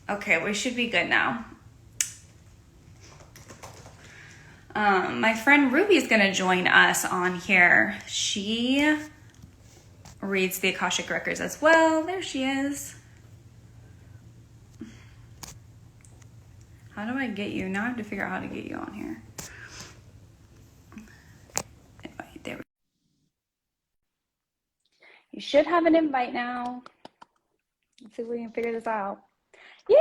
Okay, we should be good now. My friend Ruby's gonna join us on here. She reads the Akashic Records as well. There she is. How do I get you? Now I have to figure out how to get you on here. Invite, there we go. You should have an invite now. Let's see if we can figure this out. Yay!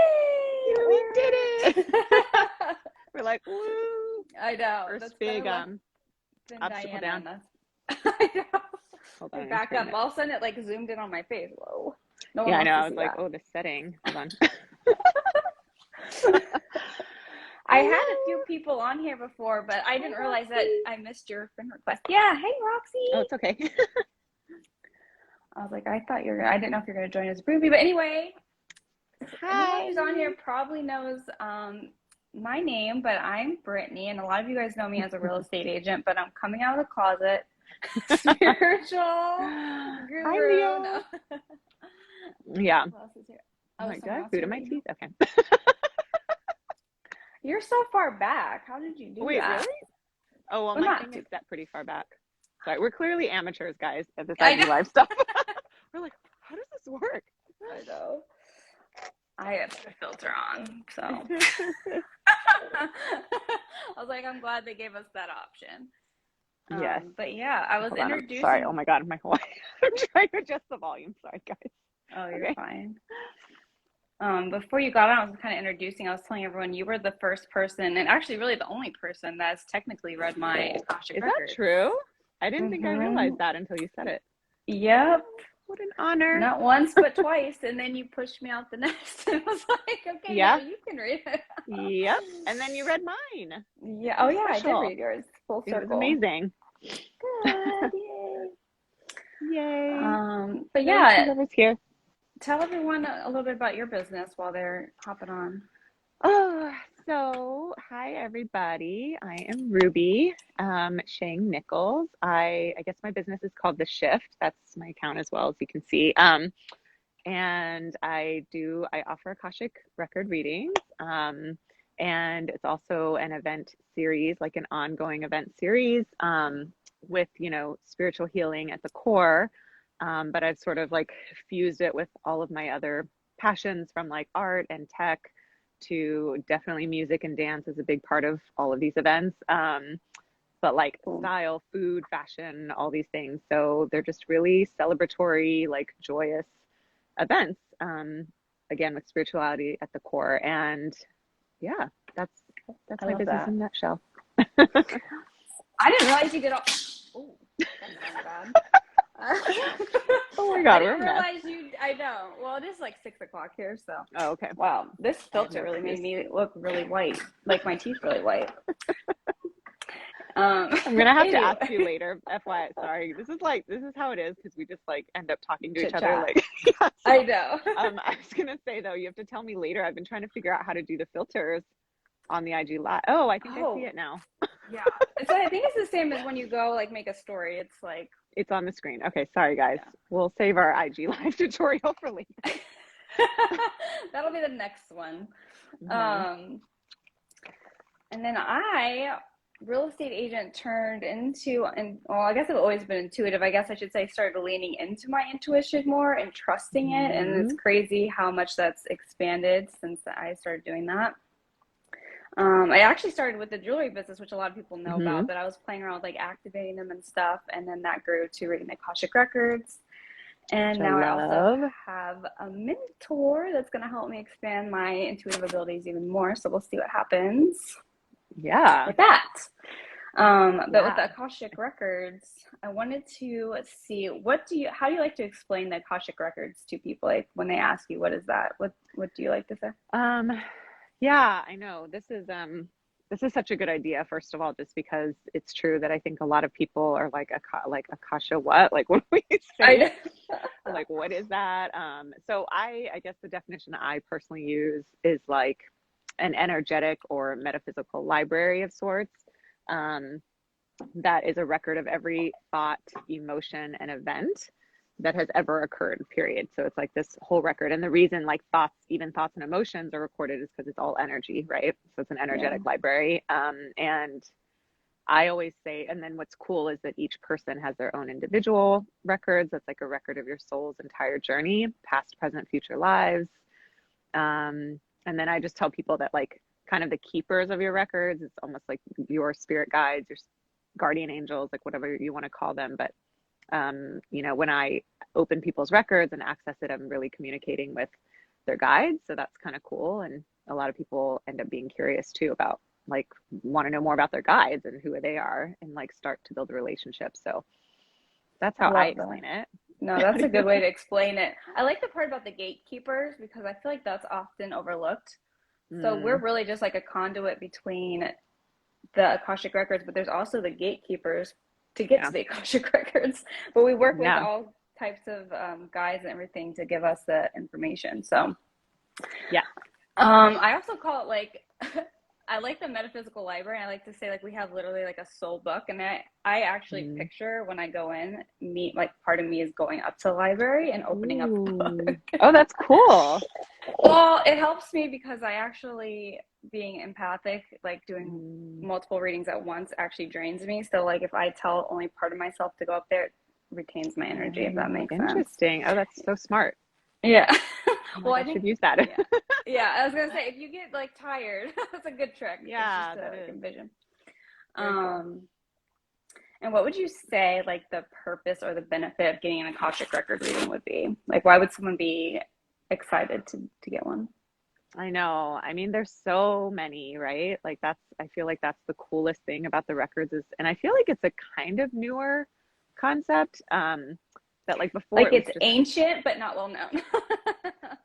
Yeah, we did it! We're like, woo! I know. First That's big Diana obstacle down. I know. Hold on, Back up. All of a sudden it like zoomed in on my face. Whoa. No one yeah, I wants know. to I was see like, that. oh, the setting. Hold on. I had a few people on here before, but I didn't realize that I missed your friend request. Yeah, hey Roxy. Oh, it's okay. I was like, I didn't know if you're gonna join us, Ruby. But anyway, anyone who's on here probably knows my name, but I'm Brittany, and a lot of you guys know me as a real estate agent, but I'm coming out of the closet. Spiritual guru. No. Yeah. Who else is here? Oh my God, food in my teeth. Okay. You're so far back. How did you do Wait, that? really? Oh, well, my thing is set pretty far back. Sorry, we're clearly amateurs, guys, at this IG Live stuff. We're like, how does this work? I know. I have the filter on, so. I was like, I'm glad they gave us that option. Yes. But yeah, I was introducing. Sorry, oh my God, my whole I'm trying to adjust the volume. Sorry, guys. Oh, you're fine. Before you got on, I was kind of introducing. I was telling everyone you were the first person, and actually, really the only person that's technically read my Akashic Record. Is that true? I didn't think I realized that until you said it. Yep. What an honor. Not once, but twice, and then you pushed me out the nest, and I was like, okay, yeah, you can read it. Yep. And then you read mine. Yeah. Oh, yeah, special. I did read yours. Full circle. It was amazing. Good. Yay. Yay. But yeah. Whoever's here. Tell everyone a little bit about your business while they're hopping on. Oh, so hi everybody. I am Ruby, Sheng Nichols. I guess my business is called The Shift. That's my account as well, as you can see. And I offer Akashic Record readings. And it's also an event series, like an ongoing event series, with, spiritual healing at the core. But I've sort of like fused it with all of my other passions, from like art and tech to definitely music and dance is a big part of all of these events. But like style, food, fashion, all these things. So they're just really celebratory, like joyous events. Again, with spirituality at the core. And yeah, that's my business in a nutshell. I didn't realize you did all. Oh, that sounds bad. Oh my God, I didn't realize I know. Well, it is like 6 o'clock here, so. Oh, okay. Wow, this filter really made me look really white, like my teeth really white. I'm gonna have to ask you later. FYI, sorry. This is how it is, because we just like end up talking to each other. Like, yeah, so, I know. I was gonna say though, you have to tell me later. I've been trying to figure out how to do the filters on the IG Live. Oh, I think I see it now. Yeah, so I think it's the same as when you go like make a story. It's like it's on the screen. Okay, sorry guys. Yeah. We'll save our IG Live tutorial for later. That'll be the next one. Mm-hmm. And then real estate agent turned into, and well, I guess I've always been intuitive. I guess I should say started leaning into my intuition more and trusting it. And it's crazy how much that's expanded since I started doing that. I actually started with the jewelry business, which a lot of people know about, but I was playing around with like activating them and stuff. And then that grew to reading the Akashic Records. And now I also have a mentor that's going to help me expand my intuitive abilities even more. So we'll see what happens. Yeah. With that. But with the Akashic Records, I wanted to see how do you like to explain the Akashic Records to people? Like when they ask you, what is that? What do you like to say? Yeah, I know. This is such a good idea, first of all, just because it's true that I think a lot of people are like Akasha what? Like what do we say? Like what is that? So I guess the definition I personally use is like an energetic or metaphysical library of sorts. That is a record of every thought, emotion, and event that has ever occurred, period. So it's like this whole record. And the reason like thoughts, even thoughts and emotions are recorded is because it's all energy, right? So it's an Yeah. energetic library. And I always say, and then what's cool is that each person has their own individual records. That's like a record of your soul's entire journey, past, present, future lives. And then I just tell people that like kind of the keepers of your records, it's almost like your spirit guides, your guardian angels, like whatever you want to call them. But you know, when I open people's records and access it, I'm really communicating with their guides. So that's kind of cool. And a lot of people end up being curious too about like want to know more about their guides and who they are and like start to build a relationship. So that's I how I love that. explain it. No, that's a good way to explain it. I like the part about the gatekeepers because I feel like that's often overlooked. So we're Mm, really just like a conduit between the Akashic Records, but there's also the gatekeepers to get to yeah. the Akashic Records. But we work with Yeah. all types of guides and everything to give us the information. So Yeah. I also call it like I like the metaphysical library. I like to say like we have literally like a soul book, and I actually Mm. picture when I go in, me like part of me is going up to the library and opening up the Ooh. book. Oh, that's cool. Well, it helps me because I actually being empathic, like doing Mm. multiple readings at once actually drains me. So like if I tell only part of myself to go up there, it retains my energy, if that Oh, makes sense. interesting. Oh, that's so smart. Yeah. I'm Well, like, I I should think use that. yeah. Yeah, I was gonna say if you get like tired, that's a good trick. It's just Yeah, to that like is envision. very cool. Um, and what would you say like the purpose or the benefit of getting an Akashic record reading would be? Like why would someone be excited to get one? I know. I mean, there's so many, right? Like that's, I feel like that's the coolest thing about the records is, and I feel like it's a kind of newer concept, that like before Like it was it's just, ancient but not well known.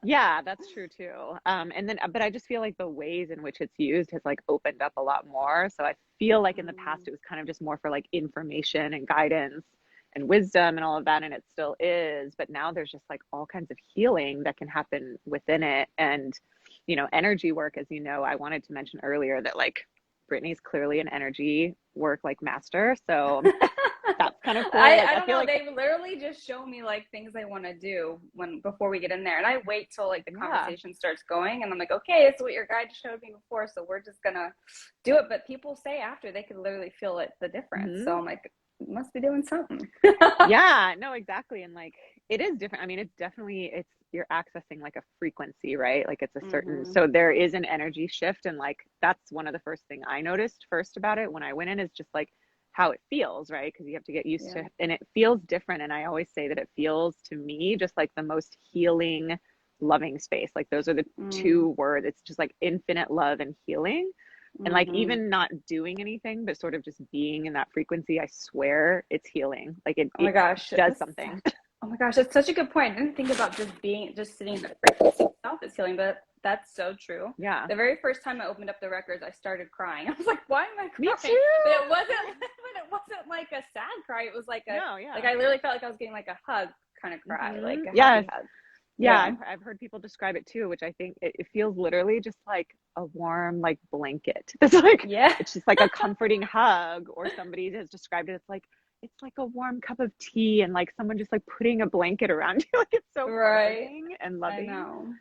yeah, that's true too. And then, but I just feel like the ways in which it's used has like opened up a lot more. So I feel like in the past it was kind of just more for like information and guidance and wisdom and all of that, and it still is. But now there's just like all kinds of healing that can happen within it. And, you know, energy work, as you know, I wanted to mention earlier that like Brittany's clearly an energy work like master. So that's kind of cool. Like I I don't feel know. like, They literally just show me like things they want to do when before we get in there, and I wait till like the yeah. conversation starts going, and I'm like, okay, it's what your guide showed me before, so we're just gonna do it. But people say after they can literally feel it the difference. So Mhm. I'm like, must be doing something. Yeah, no, exactly. And like it is different. I mean, it's definitely it's you're accessing like a frequency, right? Like it's a certain Hmm. so there is an energy shift and like that's one of the first thing I noticed first about it when I went in is just like how it feels, right? Because you have to get used Yeah. to and it feels different and I always say that it feels to me just like the most healing loving space. Like those are the Mm-hmm. two words. It's just like infinite love and healing and like Mm-hmm. even not doing anything but sort of just being in that frequency, I swear it's healing, like it, Oh my it gosh, does something. oh my gosh, that's such a good point. I didn't think about just sitting in the frequency itself is healing, but that's so true. Yeah, The very first time I opened up the records, I started crying. I was like, why am I me crying? But too. it wasn't but it wasn't like a sad cry. It was like a No, like yeah. I literally felt like I was getting like a hug kind of cry, like a Yes, happy hug. yeah, Yeah. I've heard people describe it too, which I think it feels literally just like a warm like blanket. It's like Yeah. it's just like a comforting hug or somebody has described it, it's like a warm cup of tea and like someone just like putting a blanket around you, like it's so Right. comforting and I loving. know.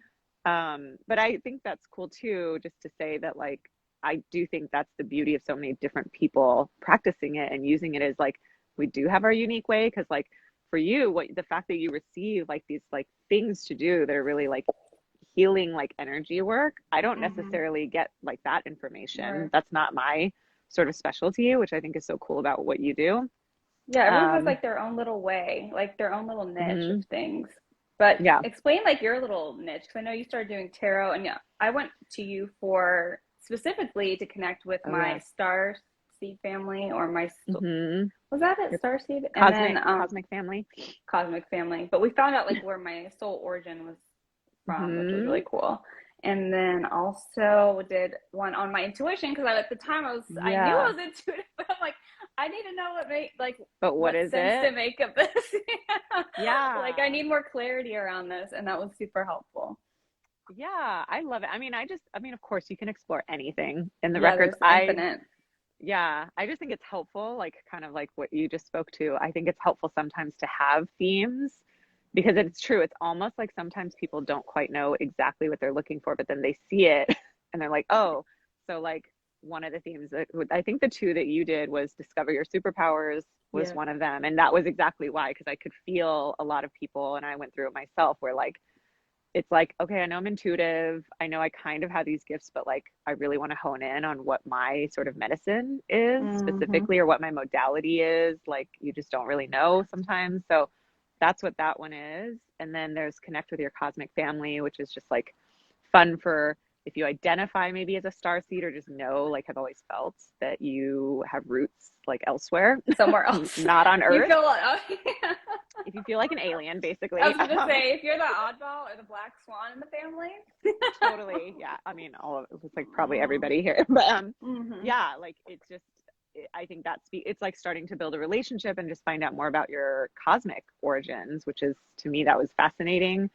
But I think that's cool too, just to say that like I do think that's the beauty of so many different people practicing it and using it as like we do have our unique way because like for you, what the fact that you receive like these like things to do that are really like healing like energy work, I don't Mm-hmm. necessarily get like that information. Right. That's not my sort of specialty, which I think is so cool about what you do. Yeah, everyone has Um, like their own little way, like their own little niche of mhm, things. But yeah. explain like your little niche, because I know you started doing tarot, and yeah, I went to you for specifically to connect with Oh my yeah. star seed family, or Hmm. was that it, Your star seed, and then cosmic family. cosmic family. But we found out like where my soul origin was from, which was Hmm. really cool. And then also did one on my intuition because at the time I knew I Yeah. was intuitive, but I'm like I need to know But what what is sense it? to make of this. Like I Yeah. need more clarity around this, and that was super helpful. Yeah, I love it. I mean, of course, you can explore anything in the Yeah, records. there's infinite. Yeah, I just think it's helpful, like kind of like what you just spoke to. I think it's helpful sometimes to have themes because it's true. It's almost like sometimes people don't quite know exactly what they're looking for, but then they see it and they're like, oh, so like one of the themes that I think the two that you did was discover your superpowers was Yeah. one of them. And that was exactly why, because I could feel a lot of people, and I went through it myself, where like, it's like, okay, I know I'm intuitive. I know I kind of have these gifts, but like, I really want to hone in on what my sort of medicine is Mm-hmm. specifically, or what my modality is. Like, you just don't really know sometimes. So that's what that one is. And then there's connect with your cosmic family, which is just like fun for if you identify maybe as a star seed, or just know, like, have always felt that you have roots like elsewhere, Somewhere else. not on You Earth. feel like, oh, yeah. If you feel like an alien, basically. I was gonna say, if you're the oddball or the black swan in the family. Totally. Yeah. I mean, all of it's like probably everybody here, but Mm-hmm. yeah, like it's just, I think it's like starting to build a relationship and just find out more about your cosmic origins, which is, to me, that was fascinating.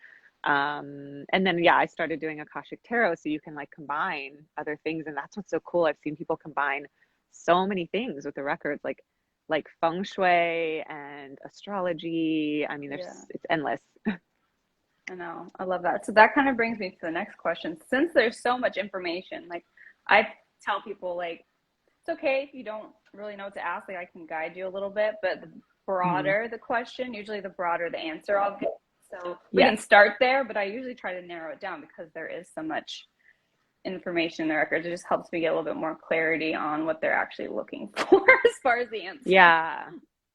And then, yeah, I started doing Akashic Tarot, so you can like combine other things. And that's what's so cool. I've seen people combine so many things with the records, like feng shui and astrology. I mean, Yeah. it's endless. I know. I love that. So that kind of brings me to the next question. Since there's so much information, like I tell people, like, it's okay if you don't really know what to ask. Like I can guide you a little bit, but the Mhm. broader the question, usually the broader the answer I'll get. So we Yes. can start there, but I usually try to narrow it down because there is so much information in the records. It just helps me get a little bit more clarity on what they're actually looking for as far as the answer. Yeah.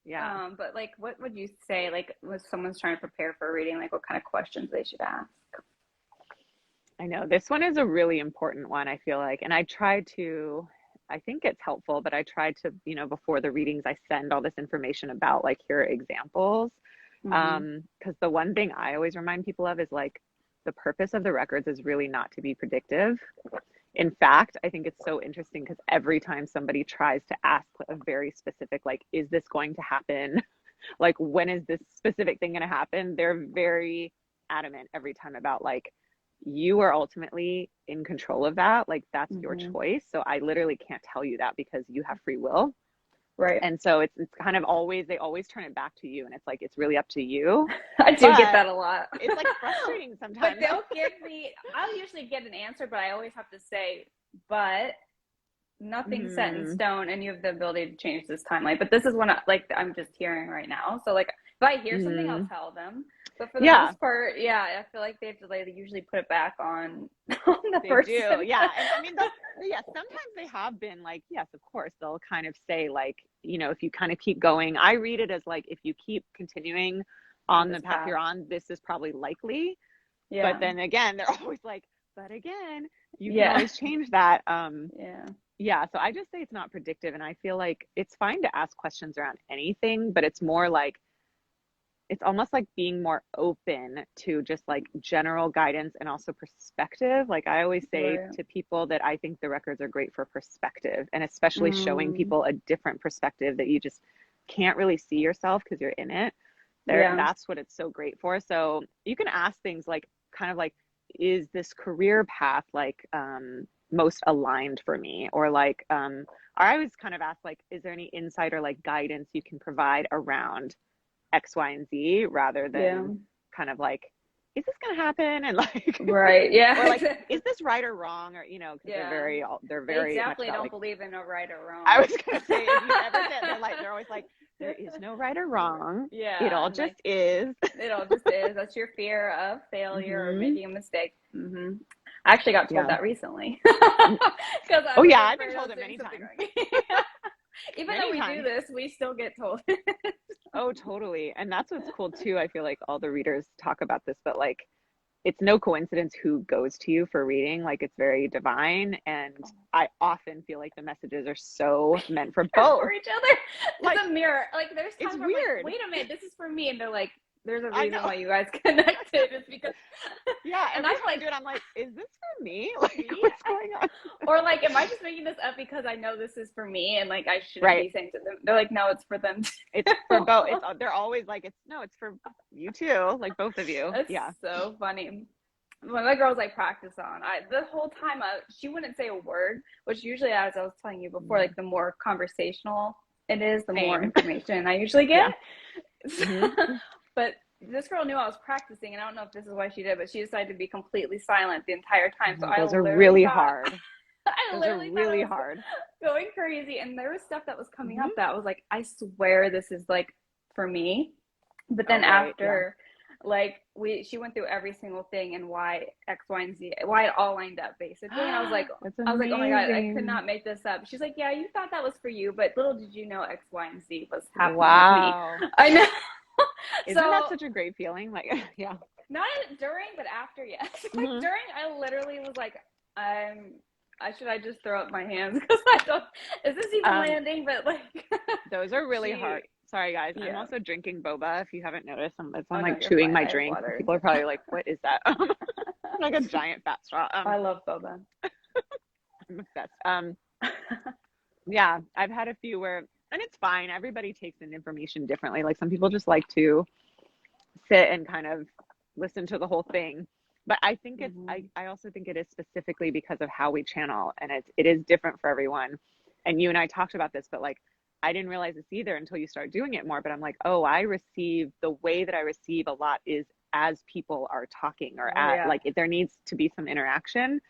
Yeah. But like, what would you say, like, when someone's trying to prepare for a reading, like, what kind of questions they should ask? I know this one is a really important one, I feel like. And I think it's helpful, but I try to, before the readings, I send all this information about like, here are examples. Mm-hmm. Because the one thing I always remind people of is like, the purpose of the records is really not to be predictive. In fact, I think it's so interesting because every time somebody tries to ask a very specific, like, is this going to happen? Like, when is this specific thing going to happen? They're very adamant every time about like, you are ultimately in control of that. Like, that's your Mm-hmm. choice. So I literally can't tell you that because you have free will. Right. And so it's kind of always, they always turn it back to you. And it's like, it's really up to you. I do get But that a lot. it's like frustrating But sometimes. they'll give me, I'll usually get an answer, but I always have to say, but nothing's set in Mm, stone and you have the ability to change this timeline. But this is when like I'm just hearing right now. So like if I hear something, I'll mm, tell them. But for the yeah. most part, yeah, I feel like they have to like usually put it back on on the They do. person. Yeah. And I mean, yeah, sometimes they have been like, yes, of course, they'll kind of say, like, if you kind of keep going, I read it as like, if you keep continuing On on the this path path. you're on, this is probably likely. But Yeah. then again, they're always like, but again, you can Yeah. always change that. Yeah. Yeah. So I just say it's not predictive. And I feel like it's fine to ask questions around anything, but it's more like, it's almost like being more open to just like general guidance and also perspective. Like I always say Right. to people that I think the records are great for perspective, and especially showing Mm, people a different perspective that you just can't really see yourself because you're in it. yeah. That's what it's so great for. So you can ask things like, kind of like, is this career path like most aligned for me? Or like, or I always kind of ask like, is there any insight or like guidance you can provide around X, Y, and Z, rather Yeah. than kind of like, is this going to happen? And like, Right. Yeah. or like, Exactly. is this right or wrong? Or, because Yeah. they're They very much definitely about don't like, believe in a right or I wrong. was going to say, if you've ever said, they're always like, there is no right or wrong. It Yeah, all and like just is. it all just is. That's your fear of failure or Hmm. making a mistake. I actually got told Yeah. that recently because I Oh, was yeah. I've been afraid I told was it doing many something times. wrong. Even though Many we do times. this, we still get told. Oh, totally. And that's what's cool too. I feel like all the readers talk about this, but like, it's no coincidence who goes to you for reading. Like, it's very divine. And I often feel like the messages are so meant for both. For each other. It's Like, a mirror. Like there's it's times where I'm like, weird. wait a minute, this is for me, and they're like, there's a I reason know. why you guys connected. It's because, Yeah. and Every I'm time I like, do it, I'm like, is this for me? Like, yeah. what's going on? Or like, am I just making this up because I know this is for me and like I shouldn't Right. be saying to them? They're like, no, it's for them It's for too. both. They're always like, it's for you too. Like, both of you. That's Yeah. so funny. One of the girls I practice on, the whole time she wouldn't say a word, which usually, as I was telling you before, like the more conversational it is, the more Same. information I usually get. Yeah. Hmm. But this girl knew I was practicing, and I don't know if this is why she did, but she decided to be completely silent the entire time. So I Those are literally really thought, hard. I Those are literally thought I really was hard. going crazy, and there was stuff that was coming Mm-hmm. up that I was like, I swear this is like for me. But Oh, then right. Yeah. after, like she went through every single thing and why X, Y, and Z, why it all lined up basically. And That's I was like, oh my God, I could amazing. not make this up. She's like, yeah, you thought that was for you, but little did you know X, Y, and Z was happening with me. Wow. I know. Isn't that So such a great feeling? Like, yeah. not during, but after, yes. Like Mm-hmm. during, I literally was like, I just throw up my hands because I don't. Is this even Um, landing? But like, those are really she, hard. Sorry, guys. I'm yeah. also drinking boba. If you haven't noticed, Oh I'm no, like you're chewing fine. my I have drink. water. People are probably like, "What is that?" Like a giant fat straw. I love boba. I'm obsessed. Yeah, I've had a few where, and it's fine. Everybody takes in information differently. Like some people just like to sit and kind of listen to the whole thing. But I think Mm-hmm. I also think it is specifically because of how we channel, and it is different for everyone. And you and I talked about this, but like I didn't realize this either until you start doing it more. But I'm like, oh, the way that I receive a lot is as people are talking or Oh at yeah, like if there needs to be some interaction.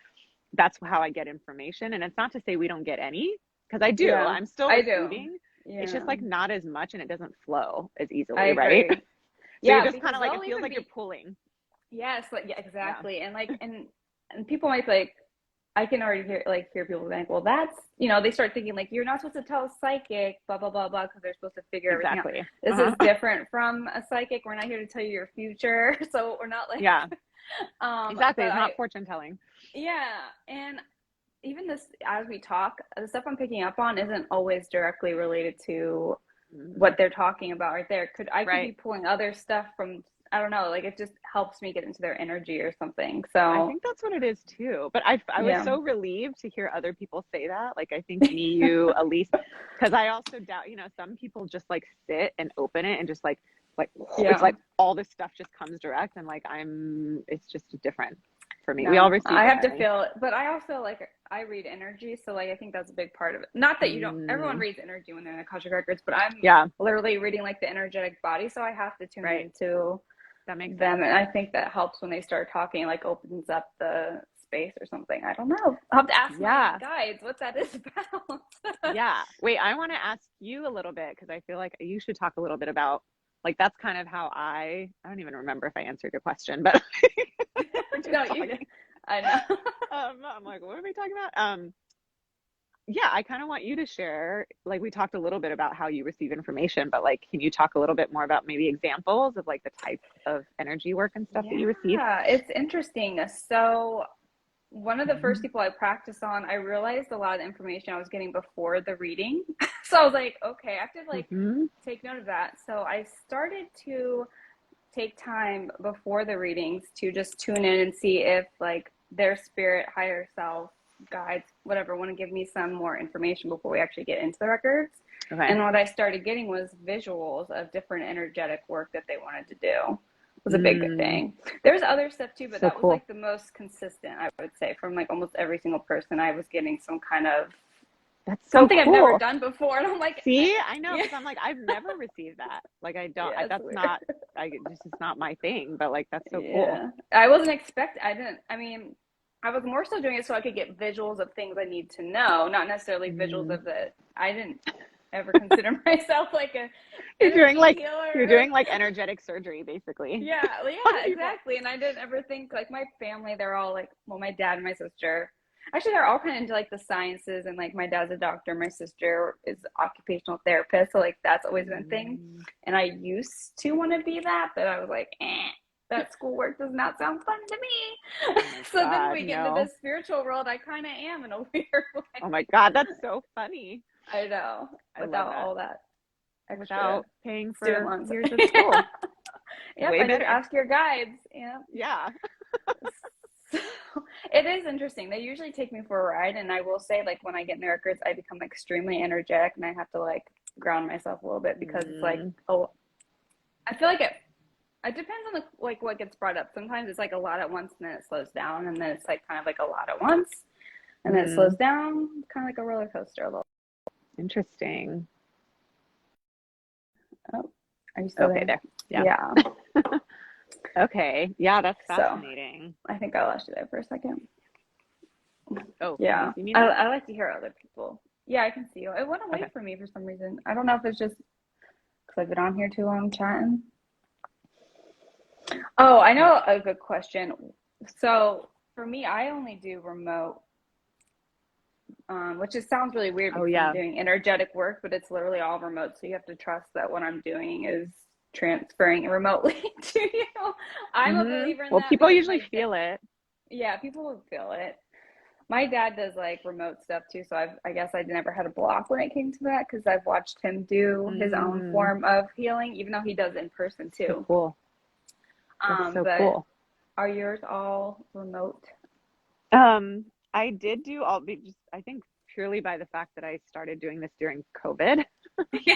That's how I get information. And it's not to say we don't get any, because I do. yeah. I'm still I do. receiving. It's just Yeah, like not as much and it doesn't flow as I easily, right? agree. So you're Yeah, just kind because of like, they'll it feels even like you're be pulling. yes, like yeah, Yeah. exactly. And like and people might be like I can already hear people being like, well, that's they start thinking like you're not supposed to tell a psychic, blah blah blah blah, because they're supposed to figure everything out. Exactly. This Uh-huh. is different from a psychic. We're not here to tell you your future, so we're not like Yeah, exactly. but It's I not fortune telling. yeah, and even this as we talk, the stuff I'm picking up on isn't always directly related to Mhm. what they're talking about right there. I could be Right. pulling other stuff from I don't know, like it just helps me get into their energy or something. I So think that's what it is too. But I was yeah. so relieved to hear other people say that. Like I think me, you, Elise, because I also doubt, some people just like sit and open it and just like it's Yeah. like all this stuff just comes direct and like it's just different for me. We all No, receive I have to differently. feel it, but I also like I read energy, so like I think that's a big part of it. Not that you don't. Everyone Mm, reads energy when they're in Akashic Records, but I'm yeah, literally reading like the energetic body, so I have to tune right. into That makes them, sense. and I think that helps when they start talking, like opens up the space or something. I don't know. I'll have to ask my Yeah. guides what that is about. Yeah. Wait, I want to ask you a little bit because I feel like you should talk a little bit about like that's kind of how I don't even remember if I answered your question, but we're just No, talking. I know. I'm like, what are we talking about? Yeah, I kind of want you to share, like we talked a little bit about how you receive information, but like can you talk a little bit more about maybe examples of like the type of energy work and stuff that you receive? Yeah, it's interesting. So one of the first Mhm. people I practiced on, I realized a lot of the information I was getting before the reading. So I was like, okay, I have to like Mhm. take note of that. So I started to take time before the readings to just tune in and see if like their spirit, higher self, guides, whatever, want to give me some more information before we actually get into the records. Okay. And what I started getting was visuals of different energetic work that they wanted to do was a big Mm, thing. There's other stuff too, but so that was cool. like the most consistent, I would say, from like almost every single person. I was getting some kind of That's so something I've never cool. done before, and I'm like, See, I know yeah, because I'm like I've never received that. Like I don't. yeah, it's That's weird. not. This is not my thing. But like that's so cool. Yeah, I wasn't expect. I didn't. I mean, I was more so doing it so I could get visuals of things I need to know, not necessarily visuals Mm. of the. I didn't ever consider myself like a You're doing energy like you're healer. doing like energetic surgery basically Yeah, on yeah, people. exactly. And I didn't ever think like my family, they're all like, well, my dad and my sister, actually, they're all kind of into like the sciences, and like my dad's a doctor, my sister is an occupational therapist, so like that's always been a thing. Mm, And I used to want to be that, but I was like, that schoolwork does not sound fun to me. oh my So then God, we get into the no. spiritual world, I kind of am in a weird way. Oh my God, that's so funny. I know, I love without that. all that extra Without paying student for loans. years of school. Yep, Way I just better. ask your guides. Yeah. Yeah. So it is interesting. They usually take me for a ride, and I will say, like, when I get in the records, I become extremely energetic, and I have to like ground myself a little bit because it's like, Mm, oh, I feel like it depends on the like what gets brought up. Sometimes it's like a lot at once, and then it slows down, and then it's like kind of like a lot at once, and then it slows mm, down, kind of like a roller coaster a little. interesting. Oh, are you still Okay, there? there. Yeah. Yeah. Okay. Yeah, that's So fascinating. I think I lost you there for a second. Oh, can you Yeah. see me now? I like to hear other people. Yeah, I can see you. It went away Okay. from me for some reason. I don't know if it's just because I've been on here too long chatting. Oh, I Yeah. know a good question. So for me, I only do remote, which just sounds really weird Oh, because I'm yeah. doing energetic work, but it's literally all remote. So you have to trust that what I'm doing is transferring remotely to you. I'm a believer in Well, that people because usually feel it. yeah, people will feel it. My dad does like remote stuff too, so I guess I never had a block when it came to that because I've watched him do his own Mm, form of healing, even though he does in person so too. cool. That's so But cool. are yours all remote? Um, I did do all just I think purely by the fact that I started doing this during COVID. Yeah.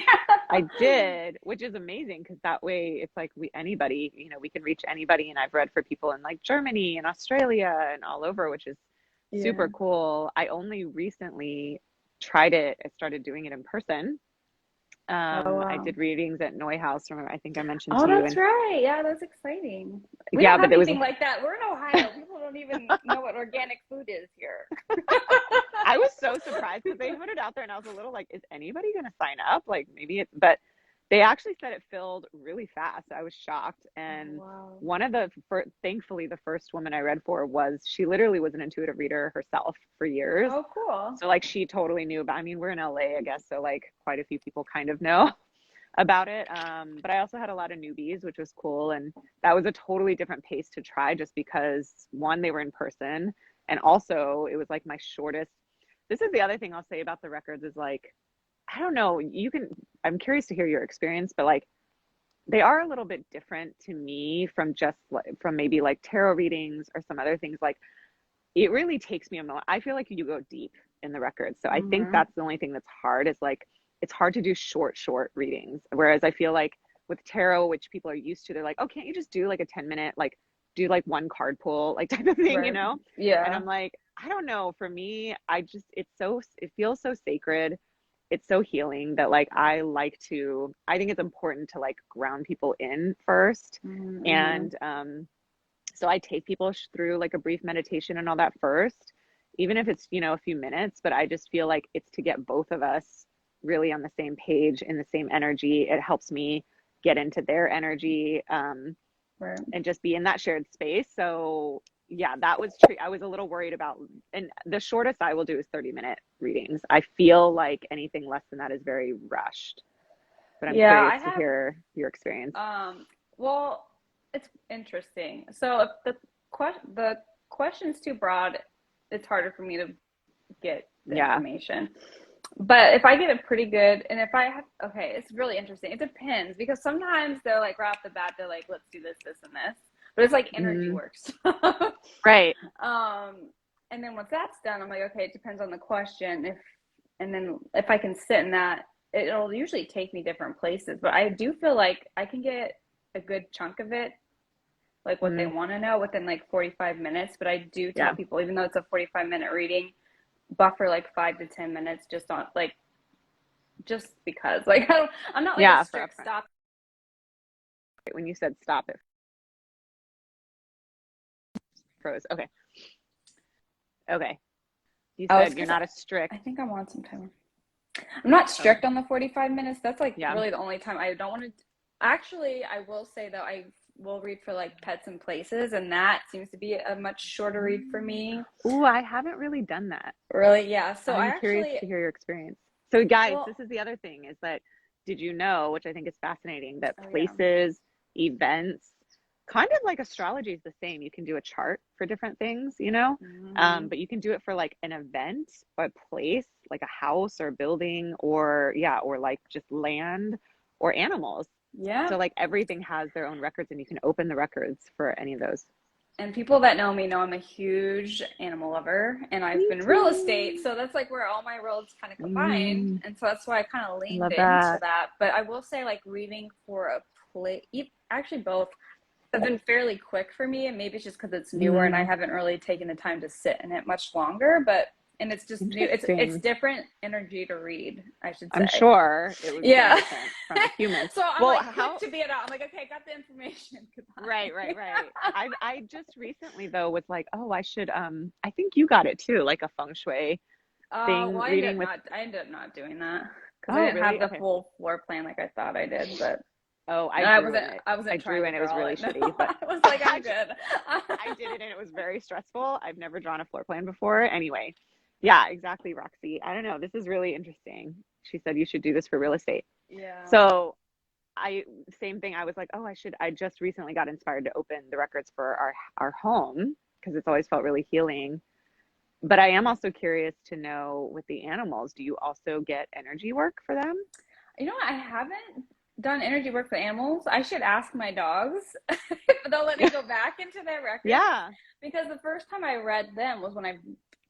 I did, which is amazing because that way it's like anybody, we can reach anybody. And I've read for people in like Germany and Australia and all over, which is super Yeah. cool. I only recently tried it. I started doing it in person. Oh I wow. did readings at House. Remember, I think I mentioned Oh, to you. that's And right. Yeah, that's exciting. We yeah, don't but have there was anything like that. We're in Ohio. People don't even know what organic food is here. I was so surprised because they put it out there and I was a little like, is anybody going to sign up? Like maybe it's, but they actually said it filled really fast. I was shocked. Oh And wow. one of thankfully, the first woman I read for she literally was an intuitive reader herself for years. Oh cool. So like she totally knew about, I mean, we're in LA, I guess. So like quite a few people kind of know about it. But I also had a lot of newbies, which was cool. And that was a totally different pace to try just because one, they were in person. And also it was like my shortest. This is the other thing I'll say about the records is like, I don't know, I'm curious to hear your experience, but like they are a little bit different to me from just like, from maybe like tarot readings or some other things. Like it really takes me a moment. I feel like you go deep in the records. So I think Mm-hmm. that's the only thing that's hard is like it's hard to do short readings. Whereas I feel like with tarot, which people are used to, they're like, oh, can't you just do like a 10-minute, like do like one card pull, like type of thing, Right. And Yeah. I'm like, I don't know. For me, it feels so sacred. It's so healing that like I think it's important to like ground people in first. Mm-hmm. And so I take people through like a brief meditation and all that first, even if it's, a few minutes, but I just feel like it's to get both of us really on the same page in the same energy. It helps me get into their energy Right. and just be in that shared space. So yeah, I was a little worried about, and the shortest I will do is 30-minute readings. I feel like anything less than that is very rushed, but I'm Yeah, curious I to have hear your experience. well, it's interesting. So if the question's too broad, it's harder for me to get the Yeah. information. But if I get it pretty good, and if I have, okay, it's really interesting. It depends because sometimes they're like right off the bat, they're like, let's do this, this, and this. But it's like energy Mm, works. right. um, and then once that's done, I'm like, okay, it depends on the question. And then if I can sit in that, it'll usually take me different places. But I do feel like I can get a good chunk of it, like what they Mm, want to know within like 45 minutes. But I do tell yeah. people, even though it's a 45-minute reading, buffer like 5 to 10 minutes just on like just because like I'm not like a Yeah, for strict upfront. stop. When you said stop it froze. Okay. Okay. You I was said you're because not a I strict. think I want some time. I'm not Okay. strict on the 45 minutes. That's like Yeah. really the only time I don't want to. Actually, I will say though, I will read for like pets and places, and that seems to be a much shorter read for me. Ooh, I haven't really done that. Really, yeah. So I I'm curious actually, to hear your experience. So, guys, well, this is the other thing is that did you know, which I think is fascinating, that oh yeah. places, events, kind of like astrology is the same. You can do a chart for different things. Hmm. But you can do it for like an event, a place, like a house or building, or yeah, or like just land or animals. Yeah. So, like everything has their own records, and you can open the records for any of those. And people that know me know I'm a huge animal lover and I've Me been real estate. too. So that's like where all my worlds kind of combine. Mm, And so that's why I kind of I leaned love into that. that. But I will say, like, reading for a play, actually, both have been fairly quick for me. And maybe it's just because it's newer and I Mm, haven't really taken the time to sit in it much longer. But and it's just new. It's Interesting. different energy to read, I should I'm say. sure it would be very Yeah. different from a human. So I'm Well, like quick how to be it out. I'm like, okay, got the information. right, Goodbye. right, right. I just recently though was like, oh, I should I think you got it too, like a feng shui Well, thing reading with I ended up not doing that because I oh, didn't have really? the Okay. full floor plan like I thought I did. But Oh, I I drew wasn't in it. I I wasn't drew trying to in it was draw really it. No, shitty, but I was like, I'm I good. did it and it was very stressful. I've never drawn a floor plan before. Anyway, yeah, exactly, Roxy. I don't know. This is really interesting. She said you should do this for real estate. Yeah. So I same thing. I was like, oh, I should. I just recently got inspired to open the records for our home because it's always felt really healing. But I am also curious to know with the animals, do you also get energy work for them? You know what? I haven't done energy work for animals. I should ask my dogs if they'll let me go back into their records Yeah. because the first time I read them was when I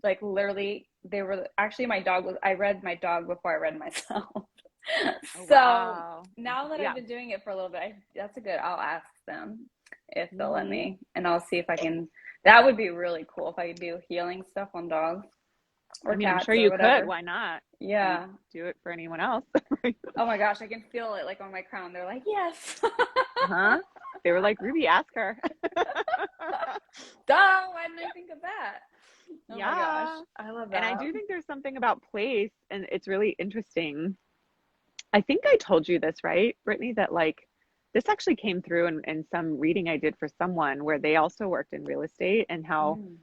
like literally they were actually my dog was I read my dog before I read myself. Oh, So wow. now that I've Yeah. been doing it for a little bit, that's a good. I'll ask them if they'll let Hmm. me, and I'll see if I can. That would be really cool if I could do healing stuff on dogs I or mean, I'm cats sure or you could. whatever. Why not? You Yeah. do it for anyone else. Oh my gosh, I can feel it like on my crown. They're like, yes. Huh? They were like, Ruby, ask her. Duh, why didn't I think of that? Oh my gosh, Yeah. I love And I that. do think there's something about place, and it's really interesting. I think I told you this, right, Brittany, that like this actually came through in some reading I did for someone where they also worked in real estate and how Mm.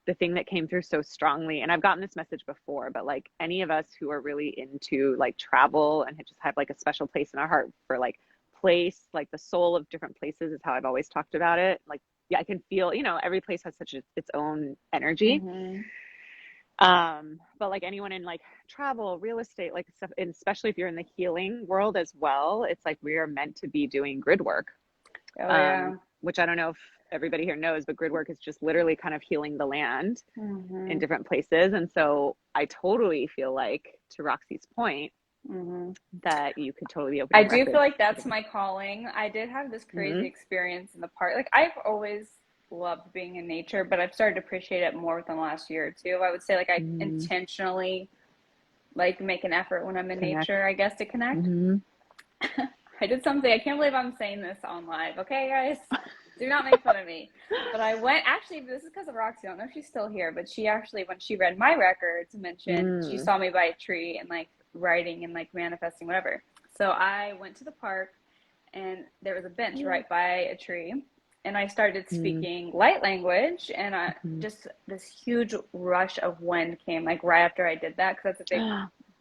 the thing that came through so strongly, and I've gotten this message before, but like any of us who are really into like travel and just have like a special place in our heart for like place, like the soul of different places is how I've always talked about it. Like, yeah, I can feel, every place has such its own energy. Mm-hmm. But like anyone in like travel, real estate, like stuff, and especially if you're in the healing world as well, it's like we are meant to be doing grid work. Oh yeah. Which I don't know if everybody here knows, but grid work is just literally kind of healing the land in Mm-hmm. different places. And so I totally feel like, to Roxy's point, Mm-hmm. that you could totally be I opening do feel records like for that's them. my calling. I did have this crazy Mm-hmm. experience in the park. Like I've always loved being in nature, but I've started to appreciate it more within the last year or two. I would say like I Mm-hmm. intentionally like make an effort when I'm in Connect. nature, I guess, to connect. Mm-hmm. I did something. I can't believe I'm saying this on live. Okay, guys, do not make fun of me. But I went. Actually, this is because of Roxy. I don't know if she's still here, but she actually, when she read my records, mentioned she Mm. saw me by a tree and like writing and like manifesting whatever. So I went to the park, and there was a bench Yeah. right by a tree, and I started Mm-hmm. speaking light language, and I Mm-hmm. just this huge rush of wind came like right after I did that because that's a big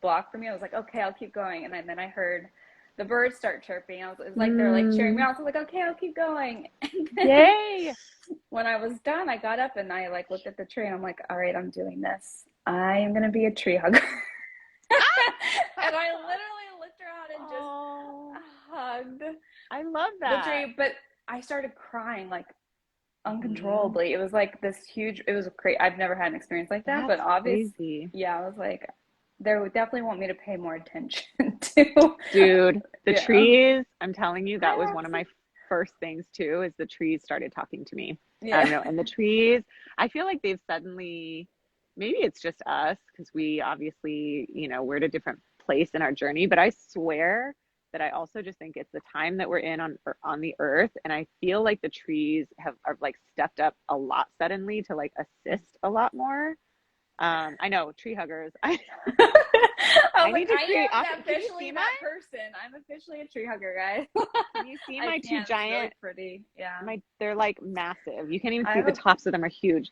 block for me. I was like, okay, I'll keep going, and then I heard the birds start chirping. It was like they're like cheering me Mm. on. So I was like, okay, I'll keep going. And then Yay. when I was done, I got up and I like looked at the tree and I'm like, all right, I'm doing this. I am gonna be a tree hugger. And I literally looked around and just Oh, hugged I love the that. tree. But I started crying like Hmm. uncontrollably. It was like this huge. It was great. I've never had an experience like that, but That's obvious. crazy. Yeah, I was like, they would definitely want me to pay more attention to. Dude, the Yeah. trees, I'm telling you, that Hi, was one of Roxy. my first things too, is the trees started talking to me. I Yeah. don't know. And the trees, I feel like they've suddenly, maybe it's just us, because we obviously, we're at a different place in our journey, but I swear that I also just think it's the time that we're in on the earth. And I feel like the trees are like stepped up a lot suddenly to like assist a lot more. I know tree huggers. I was I like, need to I create am Can you officially see that mine? person. I'm officially a tree hugger, guys. Can you see I my two can. It's really giant, pretty. Yeah. they're like massive. You can't even I see have the a. tops of them are huge.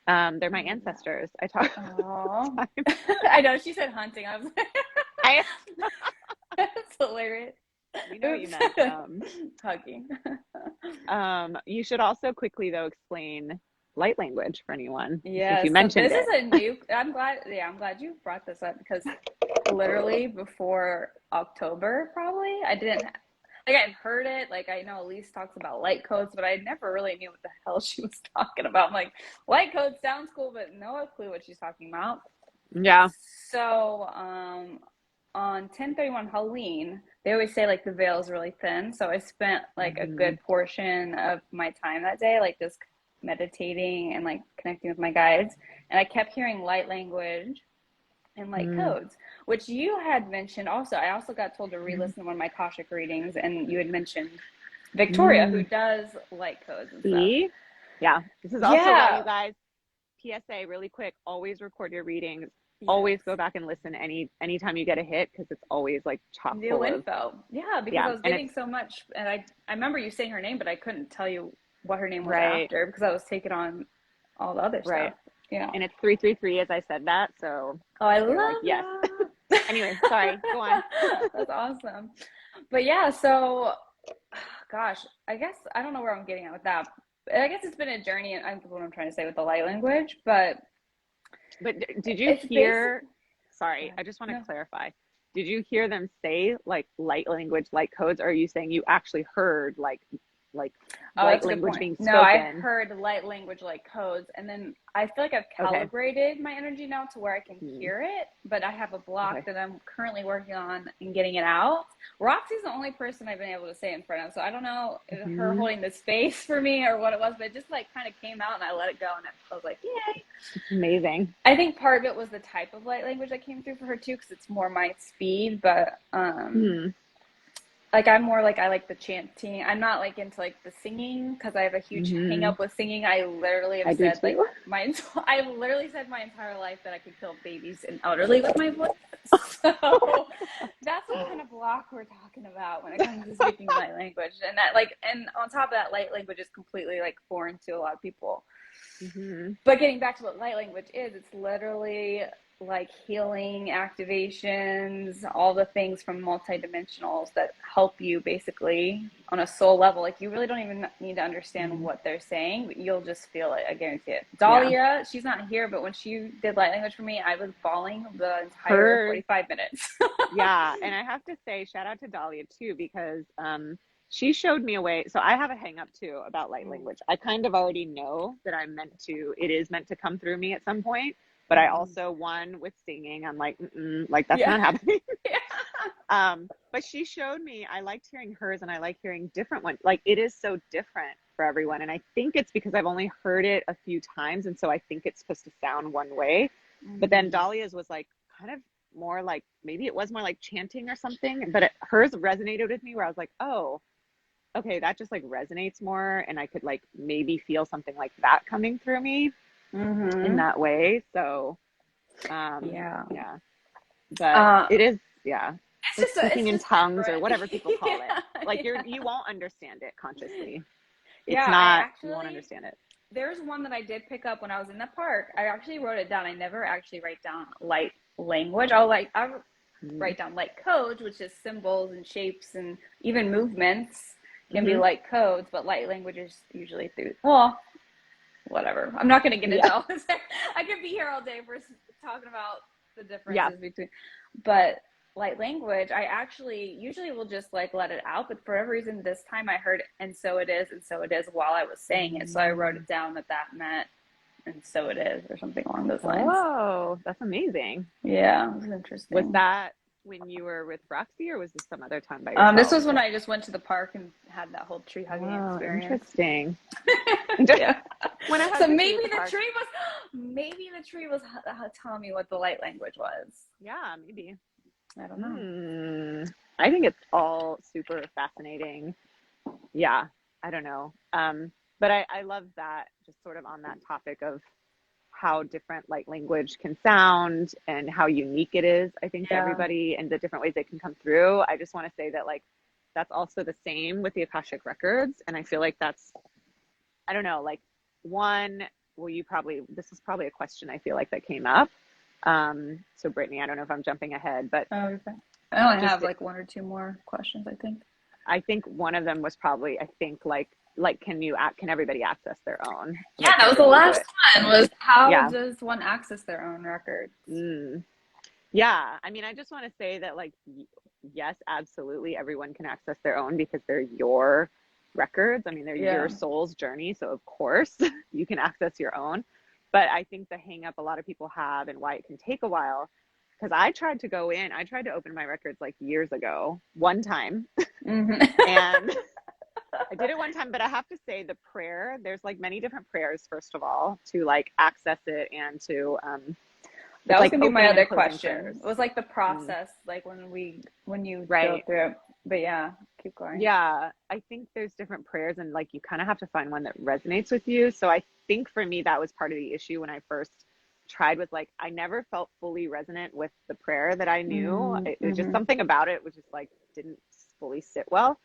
They're my Oh, ancestors. I talk no. all the time. I know. She said hunting. I was like, I, that's hilarious. we know what you Oops. meant. Hugging. You should also quickly though explain light language for anyone since Yeah. you So mentioned this is it. a new. I'm glad. Yeah, I'm glad you brought this up because literally before October, probably, I didn't like I've heard it. Like I know Elise talks about light codes, but I never really knew what the hell she was talking about. I'm like, light code sounds cool, but no clue what she's talking about. Yeah. So, on 10/31 Halloween, they always say like the veil is really thin. So I spent like a Hmm. good portion of my time that day, like just meditating and like connecting with my guides, and I kept hearing light language and light Mm. codes, which you had mentioned also. I also got told to Mm. re-listen to one of my Akashic readings, and you had mentioned Victoria, who Mm. does light codes and stuff. See? Yeah. This is also why, Yeah. you guys, PSA really quick, always record your readings. Yes. Always go back and listen anytime you get a hit, because it's always like chock New full of, info. Yeah, because yeah. I was And getting it's so much, and I remember you saying her name, but I couldn't tell you what her name was right, after because I was taking on all the other stuff. right. Yeah. And it's 333 as I said that. So Oh, I you're like, love yes. that. Anyway, sorry, go on. That's awesome. But yeah, so gosh, I guess I don't know where I'm getting at with that. I guess it's been a journey, and I'm what I'm trying to say with the light language, but But did you it's basic. hear, sorry, I just want to No. clarify. Did you hear them say like light language, light codes? Or are you saying you actually heard like Oh, light that's a good language point. being No, I spoken? heard light language like codes, and then I feel like I've Okay. calibrated my energy now to where I can Hmm. hear it, but I have a block Okay. that I'm currently working on and getting it out. Roxy's the only person I've been able to say in front of, so I don't know if her Hmm. holding the space for me or what it was, but it just like kind of came out and I let it go, and I was like, yay. It's amazing. I think part of it was the type of light language that came through for her too, because it's more my speed, but Hmm. like I'm more like I like the chanting. I'm not like into like the singing because I have a huge hang Hmm. up with singing. I literally have I do said like too. I've literally said my entire life that I could kill babies and elderly with my voice. So that's what kind of block we're talking about when it comes to speaking light language. And that like and on top of that, light language is completely like foreign to a lot of people. Hmm. But getting back to what light language is, it's literally like healing activations, all the things from multidimensionals that help you basically on a soul level. Like you really don't even need to understand Hmm. what they're saying, but you'll just feel it. I guarantee it. Yeah. Dahlia, she's not here, but when she did light language for me, I was bawling the entire Her, 45 minutes. yeah. And I have to say, shout out to Dahlia too, because she showed me a way. So I have a hang up too about light language. I kind of already know that it is meant to come through me at some point. But I also, one with singing, I'm like, like that's Yeah. not happening. Yeah. But she showed me, I liked hearing hers and I like hearing different ones. Like it is so different for everyone. And I think it's because I've only heard it a few times. And so I think it's supposed to sound one way. But then Dahlia's was like kind of more like, maybe it was more like chanting or something. But hers resonated with me where I was like, oh, okay, that just like resonates more. And I could like maybe feel something like that coming through me in that way. So, Yeah. yeah, but Uh, it is, yeah, like it's speaking in just tongues or different. whatever people call it. Yeah, Like yeah. you won't understand it consciously. It's Yeah, I not, you won't actually, understand it. there's one that I did pick up when I was in the park. I actually wrote it down. I never actually write down light language. I Mm-hmm. write down light codes, which is symbols and shapes and even movements can be Mm-hmm. light codes, but light language is usually through, well, whatever. I'm not going to get Yeah. into all this. I could be here all day if we're talking about the Yeah. differences between, but light language, I actually usually will just like let it out, but for whatever reason, this time I heard and so it is, and so it is while I was saying it. So I wrote Mm. it down that meant and so it is, or something along those lines. Oh, that's amazing. Yeah, it was Was interesting. that when you were with Roxy or was this some other time by This yourself? was when I just went to the park and had that whole tree hugging Oh, experience. interesting. Yeah. When I So hugged a tree maybe at the the park. tree was, maybe the tree was telling me what the light language was. Yeah, maybe. I don't know. I think it's all super fascinating. Yeah, I don't know. But I love that, just sort of on that topic of how different light language can sound and how unique it is, I think, to Yeah. everybody and the different ways they can come through. I just want to say that like that's also the same with the Akashic Records. And I feel like that's, I don't know, like one, well, this is probably a question I feel like that came up. So Brittany, I don't know if I'm jumping ahead, but Oh, okay. I only just have like one or two more questions, I think. I think one of them was probably, I think like can everybody access their own? Yeah, Like, that can was the everybody do last it? one. Was how Yeah. does one access their own records? Mm. Yeah. I mean, I just want to say that like, yes, absolutely. Everyone can access their own because they're your records. I mean, they're your Yeah. soul's journey. So of course you can access your own. But I think the hang up a lot of people have and why it can take a while, because I tried to open my records like years ago, one time. Mm-hmm. And I did it one time, but I have to say the prayer, there's like many different prayers, first of all, to like access it and to, That it's was like gonna be my opening and other closing question. prayers. It was like the Mm, process, like when you go right. through it. But yeah, keep going. Yeah. I think there's different prayers and like you kind of have to find one that resonates with you. So I think for me, that was part of the issue when I first tried with like, I never felt fully resonant with the prayer that I knew. It was just Mm-hmm. something about it, which just like didn't fully sit well.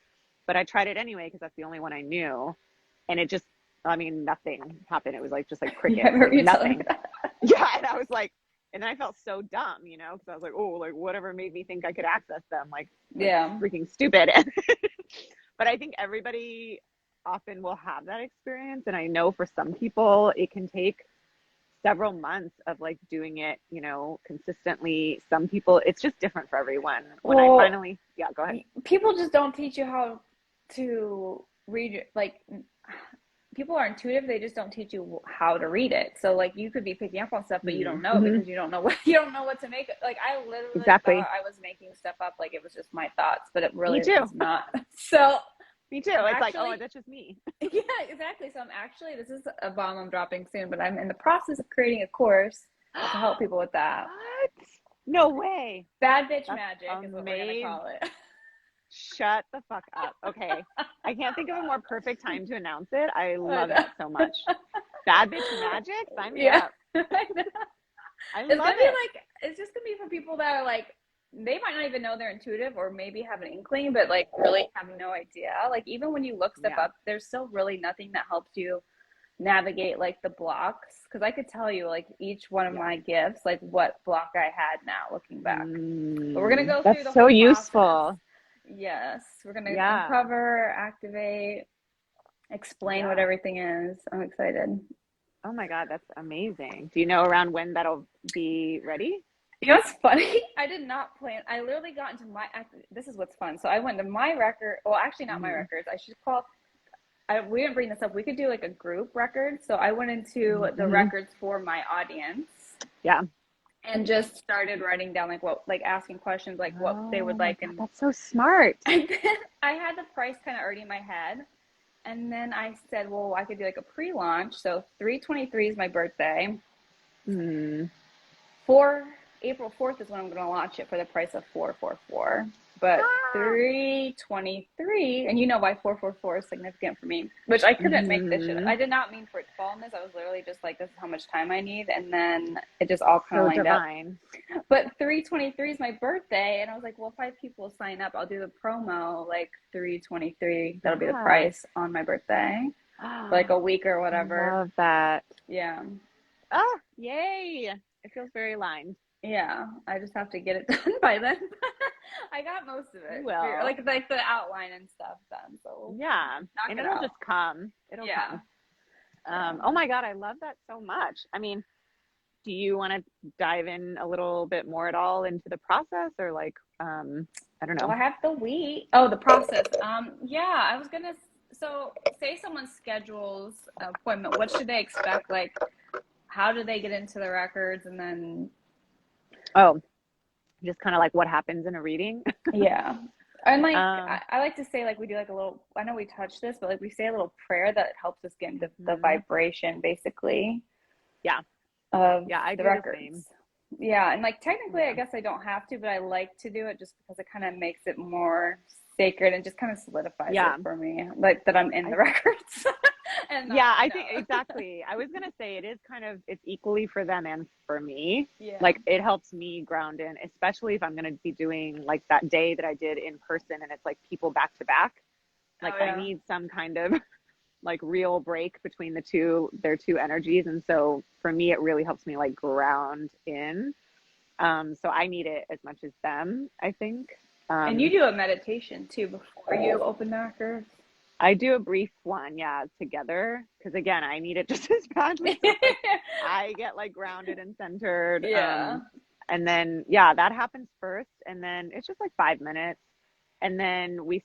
But I tried it anyway because that's the only one I knew. And it just, I mean, nothing happened. It was like just like Yeah, I crickets, like remember you telling me nothing. that. Yeah. And I was like, and then I felt so dumb, you know, because I was like, oh, like whatever made me think I could access them, like Yeah. freaking stupid. But I think everybody often will have that experience. And I know for some people, it can take several months of like doing it, you know, consistently. Some people, it's just different for everyone. When I Well, finally, yeah, go ahead. people just don't teach you how to read, like people are intuitive, they just don't teach you how to read it. So like you could be picking up on stuff but you don't know Mm-hmm. because you don't know what you don't know what to make. Like I literally thought Exactly. I was making stuff up, like it was just my thoughts, but it Me really too. is not. So Me too. I'm It's like, oh, actually that's just me. yeah, exactly. So I'm actually, this is a bomb I'm dropping soon, but I'm in the process of creating a course to help people with that. What? No way. Bad bitch That's magic is what we're gonna amazing. call it. Shut the fuck up. Okay. I can't think of a more perfect time to announce it. I I love know. that so much. Bad bitch magic? Sign me Yeah. up. I know. I It's love gonna be it. like, it's just gonna be for people that are like, they might not even know they're intuitive or maybe have an inkling, but like really have no idea. Like even when you look stuff Yeah. up, there's still really nothing that helps you navigate like the blocks. Because I could tell you like each one of Yeah. my gifts, like what block I had now looking back. But we're gonna go through That's the so whole process. useful. Yes, we're gonna Yeah. uncover, activate, explain what Yeah. everything is. I'm excited. Oh my God, that's amazing. Do you know around when that'll be ready? You know what's funny? I did not plan. I literally got into my. This is what's fun. So I went to my record. Well, actually, not my Mm-hmm. records. I should call. We didn't bring this up. We could do like a group record. So I went into the Mm-hmm. records for my audience Yeah. and just started writing down like what, like asking questions, like what they Oh would my like, God, and that's so smart. and then I had the price kind of already in my head. And then I said, well, I could do like a pre-launch. So 3/23 is my birthday. Mm. Four April 4th is when I'm going to launch it for the price of 444. But Ah. 3/23, and you know why 444 is significant for me, which I couldn't make this shit. Mm-hmm. I did not mean for it to fall in this. I was literally just like, this is how much time I need, and then it just all kind of So lined up. divine. But 3/23 is my birthday, and I was like, well, 5 people sign up, I'll do the promo like 3/23. That'll be the Yeah. price on my birthday, for like Ah, a week or I whatever. love that. Yeah. Ah, yay. It feels very aligned. Yeah, I just have to get it done by then. I got most of You it, will. like the outline and stuff done. So we'll Yeah. knock And it it'll out. just come. It'll Yeah, come. yeah. Oh my God, I love that so much. I mean, do you want to dive in a little bit more at all into the process or like, I don't Well, know. I have the week. Oh, the process. Yeah, I was gonna. So, say someone schedules an appointment. What should they expect? Like, how do they get into the records? And then, Oh, just kind of like what happens in a reading. yeah. And like, Um, I like to say, like, we do like a little. I know we touched this, but like, we say a little prayer that helps us get into the mhm. vibration, basically, Yeah. of Yeah, I the do the same. records. Yeah, and like technically, I Yeah. guess I don't have to, but I like to do it just because it kind of makes it more sacred and just kind of solidifies it Yeah. for me, like that I'm in the I records and not, Yeah, you I think know. exactly. I was gonna say it is kind of it's equally for them and for me. Yeah. Like it helps me ground in, especially if I'm gonna be doing like that day that I did in person and it's like people back to back. Like Oh I yeah. need some kind of like real break between their two energies. And so for me it really helps me like ground in. So I need it as much as them, I think. And you Um do a meditation too before you open the records. I do a brief one, yeah, together. Because again, I need it just as badly. So it's like I get like grounded and centered. Yeah. And then, yeah, that happens first. And then it's just like 5 minutes. And then we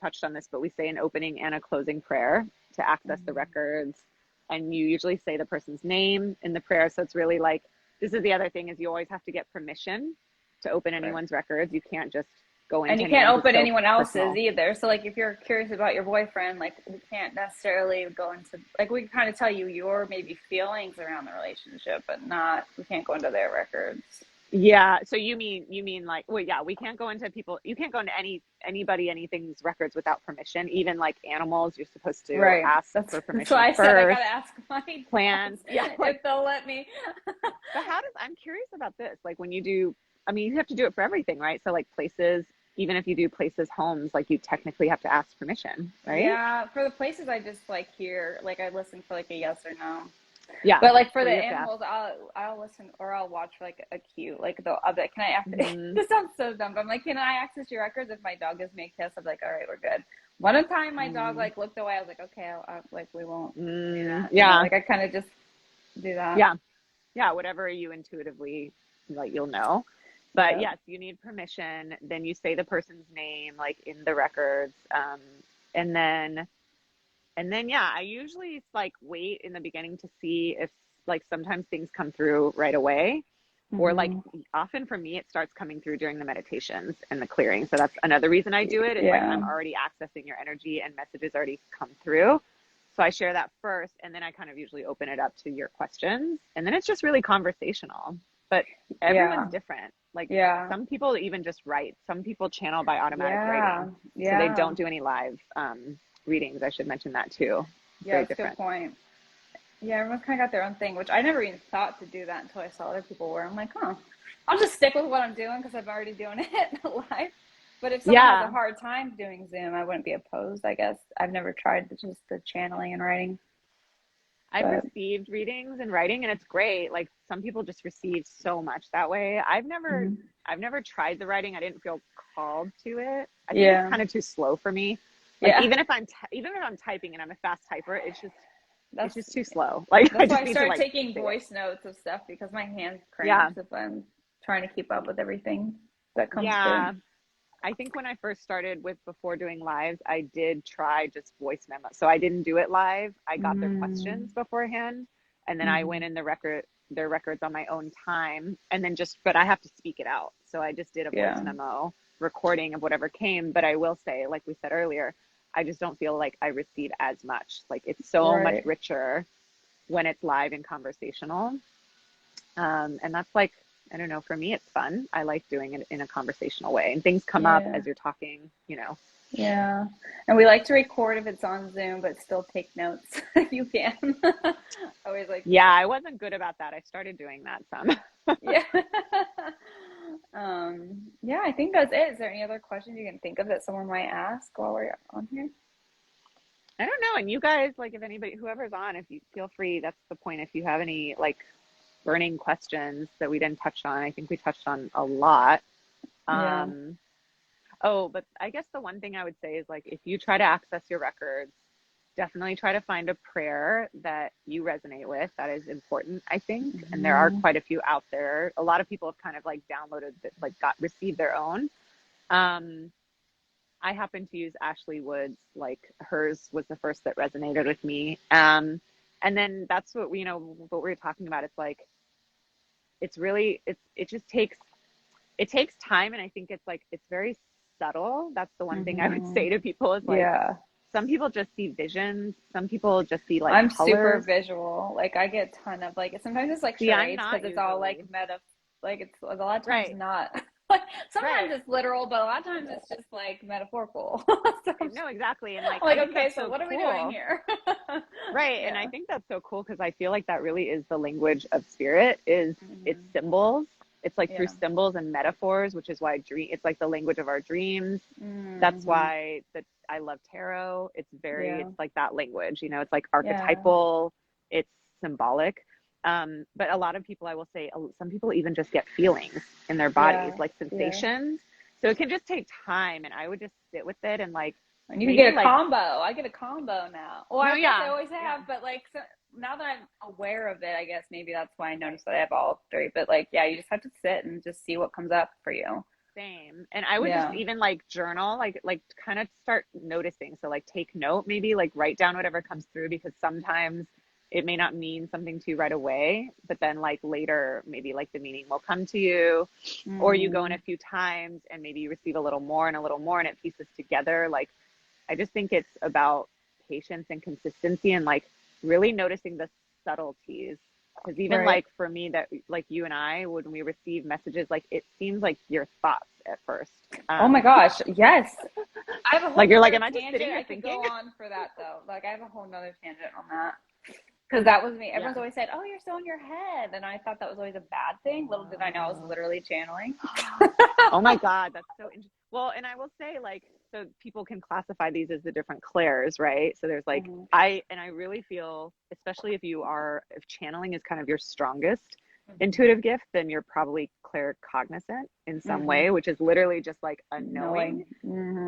touched on this, but we say an opening and a closing prayer to access the Mhm. records. And you usually say the person's name in the prayer. So it's really like, this is the other thing is you always have to get permission to open Right. anyone's records. You can't just go And into you can't anyone's. It's open so anyone else's personal. either. So like if you're curious about your boyfriend, like we can't necessarily go into like we can kind of tell you your maybe feelings around the relationship, but not we can't go into their records. Yeah. So you mean like, well, yeah, we can't go into people. You can't go into anybody, anything's records without permission. Even like animals, you're supposed to Right. ask That's for that's permission why I said I first. gotta ask my dogs Plants, yeah. Like, if they'll let me. but I'm curious about this. Like when you do, I mean, you have to do it for everything, right? So like places, even if you do places, homes, like you technically have to ask permission, right? Yeah, for the places I just like hear, like I listen for like a yes or no. Yeah. But like for So the you have to ask. animals, I'll listen or I'll watch for like a cute like I'll be like, can I access? Hmm. This sounds so dumb, but I'm like, can I access your records? If my dog gives me a kiss, I'm like, all right, we're good. One time my dog Mm, like looked away. I was like, okay, like we won't do that. You know, yeah. like I kind of just do that. Yeah. Yeah. Whatever you intuitively like, you'll know. But Yeah. yes, you need permission. Then you say the person's name, like in the records. And then, yeah, I usually like wait in the beginning to see if like sometimes things come through right away, or like Hmm. often for me, it starts coming through during the meditations and the clearing. So that's another reason I do it, is like Yeah. I'm already accessing your energy and messages already come through. So I share that first, and then I kind of usually open it up to your questions. And then it's just really conversational. But everyone's Yeah. different. Like Yeah. some people even just write, some people channel by automatic Yeah. writing. So they Yeah. don't do any live readings. I should mention that too. It's Yeah. very That's a good different. point. Yeah, everyone's kind of got their own thing, which I never even thought to do that until I saw other people were. I'm like, huh, I'll just stick with what I'm doing because I'm already doing it live. But if someone has a Yeah, hard time doing Zoom, I wouldn't be opposed, I guess. I've never tried just the channeling and writing, I've but received readings and writing, and it's great. Like some people just receive so much that way. mhm. I've never tried the writing. I didn't feel called to it. I think it's Yeah, kind of too slow for me. Like yeah. even if I'm typing and I'm a fast typer, it's That's just too slow. Like I that's why just I need to started like taking say it. voice notes of stuff because my hand Yeah. cramps if I'm trying to keep up with everything that comes through. Yeah. I think when I first started with before doing lives, I did try just voice memo. So I didn't do it live. I got their Mm, questions beforehand, and then I went hmm. in their records on my own time, and then just but I have to speak it out. So I just did a voice Yeah, memo recording of whatever came. But I will say, like we said earlier, I just don't feel like I receive as much. Like it's so much right. richer when it's live and conversational. And that's like, I don't know, for me, it's fun. I like doing it in a conversational way, and things come up Yeah. as you're talking. Yeah. And we like to record if it's on Zoom, but still take notes if you can. I always like to Yeah, take, I wasn't good about that. I started doing that some. yeah. Yeah, I think that's it. Is there any other questions you can think of that someone might ask while we're on here? I don't know. And you guys, like, if anybody, whoever's on, if you feel free, that's the point. If you have any like burning questions that we didn't touch on, I think we touched on a lot. Yeah. Um, oh, but I guess the one thing I would say is like, if you try to access your records, definitely try to find a prayer that you resonate with. That is important, I think. And there are Hmm. quite a few out there. A lot of people have kind of like downloaded, like received their own. Um, I happen to use Ashley Wood's, like hers was the first that resonated with me. And then that's what what we were talking about. It's like, it's really, it just takes time. And I think it's like, it's very subtle. That's the one thing I would Hmm. say to people is like, Yeah. some people just see visions. Some people just see like I'm super colors. visual. Like I get a ton of like sometimes it's like See, I'm charades because not it's all like usually. like it's a lot of times Right, not. Like sometimes right. it's literal, but a lot of times it's just like metaphorical. So No, exactly. And like, I'm I like, think okay, that's so so what are we doing cool. here? Right. And I Yeah. think that's so cool because I feel like that really is the language of spirit is it's Hmm. symbols. It's like through Yeah. symbols and metaphors, which is why it's like the language of our dreams. That's Hmm. why I love tarot. Yeah. It's like that language, it's like Yeah. archetypal, it's symbolic. But a lot of people, I will say, some people even just get feelings in their bodies, Yeah. like Yeah. sensations. So it can just take time. And I would just sit with it and like, And you can maybe get a like, combo. I get a combo now. Well, no, I guess I yeah, always yeah. have, but like so now that I'm aware of it, I guess maybe that's why I noticed that I have all three. But like, yeah, you just have to sit and just see what comes up for you. Same. And I would just Yeah. even like journal, like kind of start noticing. So like take note, maybe like write down whatever comes through because sometimes it may not mean something to you right away, but then like later, maybe like the meaning will come to you, or you go in a few times and maybe you receive a little more and a little more and it pieces together. Like, I just think it's about patience and consistency and like really noticing the subtleties. Because even Right. like for me, that like you and I, when we receive messages, like it seems like your thoughts at first. Oh my gosh, yes. I have a whole Like you're like, nother am I just tangent sitting here I could thinking? go on for that though. Like I have a whole nother tangent on that. Because that was me. Yeah. Everyone's always said, "Oh, you're so in your head," and I thought that was always a bad thing. Little did I know I was literally channeling. Oh my God, that's so interesting. Well, and I will say, like, so people can classify these as the different clairs, right? So there's like, Mm-hmm. I really feel, especially if channeling is kind of your strongest Mm-hmm. intuitive gift, then you're probably claircognizant in some Mm-hmm. way, which is literally just like a knowing. Knowing.